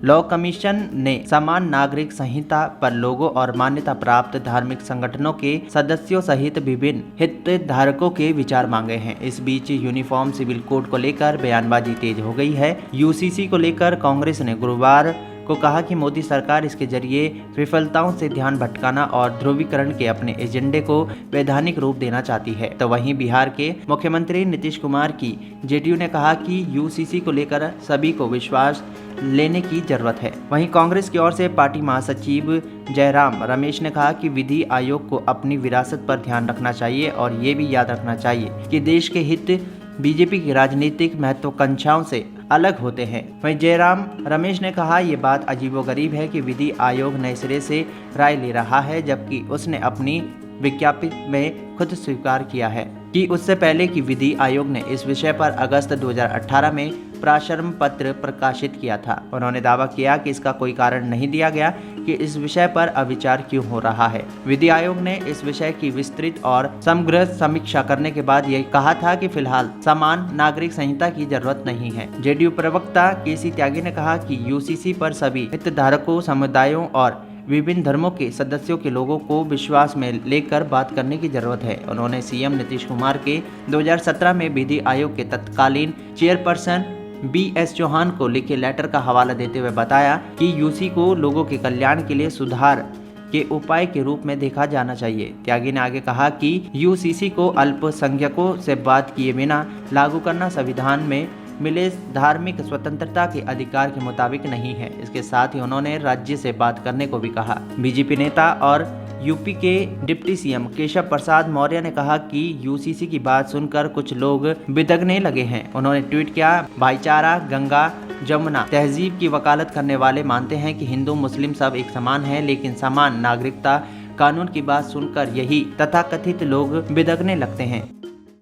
Law commission ने समान नागरिक संहिता पर लोगों और मान्यता प्राप्त धार्मिक संगठनों के सदस्यों सहित विभिन्न हितधारकों के विचार मांगे हैं। इस बीच यूनिफॉर्म सिविल कोड को लेकर बयानबाजी तेज हो गई है। यूसीसी को लेकर कांग्रेस ने गुरुवार को कहा कि मोदी सरकार इसके जरिए विफलताओं से ध्यान भटकाना और ध्रुवीकरण के अपने एजेंडे को वैधानिक रूप देना चाहती है। तो वहीं बिहार के मुख्यमंत्री नीतीश कुमार की जेडीयू ने कहा कि यूसीसी को लेकर सभी को विश्वास लेने की जरूरत है। वहीं कांग्रेस की ओर से पार्टी महासचिव जयराम रमेश ने कहा कि विधि आयोग को अपनी विरासत पर ध्यान रखना चाहिए और ये भी याद रखना चाहिए कि देश के हित बीजेपी की राजनीतिक महत्वाकांक्षाओं से अलग होते हैं। वहीं जयराम रमेश ने कहा ये बात अजीबोगरीब है कि विधि आयोग नए सिरे से राय ले रहा है, जबकि उसने अपनी विज्ञप्ति में खुद स्वीकार किया है कि उससे पहले की विधि आयोग ने इस विषय पर अगस्त 2018 में प्राशर्म पत्र प्रकाशित किया था। उन्होंने दावा किया कि इसका कोई कारण नहीं दिया गया कि इस विषय पर अविचार क्यों हो रहा है। विधि आयोग ने इस विषय की विस्तृत और समग्र समीक्षा करने के बाद यह कहा था कि फिलहाल समान नागरिक संहिता की जरूरत नहीं है। जेडीयू प्रवक्ता केसी त्यागी ने कहा कि यूसीसी पर सभी हितधारकों, समुदायों और विभिन्न धर्मों के सदस्यों के लोगों को विश्वास में लेकर बात करने की जरूरत है। उन्होंने सीएम नीतीश कुमार के 2017 में विधि आयोग के तत्कालीन चेयरपर्सन BS चौहान को लिखे लेटर का हवाला देते हुए बताया कि यूसी को लोगों के कल्याण के लिए सुधार के उपाय के रूप में देखा जाना चाहिए। त्यागी ने आगे कहा कि यूसीसी को अल्पसंख्यकों से बात किए बिना लागू करना संविधान में मिले धार्मिक स्वतंत्रता के अधिकार के मुताबिक नहीं है। इसके साथ ही उन्होंने राज्य से बात करने को भी कहा। बीजेपी नेता और यूपी के डिप्टी सीएम केशव प्रसाद मौर्य ने कहा कि यूसीसी की बात सुनकर कुछ लोग बिदकने लगे हैं। उन्होंने ट्वीट किया, भाईचारा, गंगा जमुना तहजीब की वकालत करने वाले मानते हैं कि हिंदू मुस्लिम सब एक समान है, लेकिन समान नागरिकता कानून की बात सुनकर यही तथाकथित लोग बिदकने लगते हैं।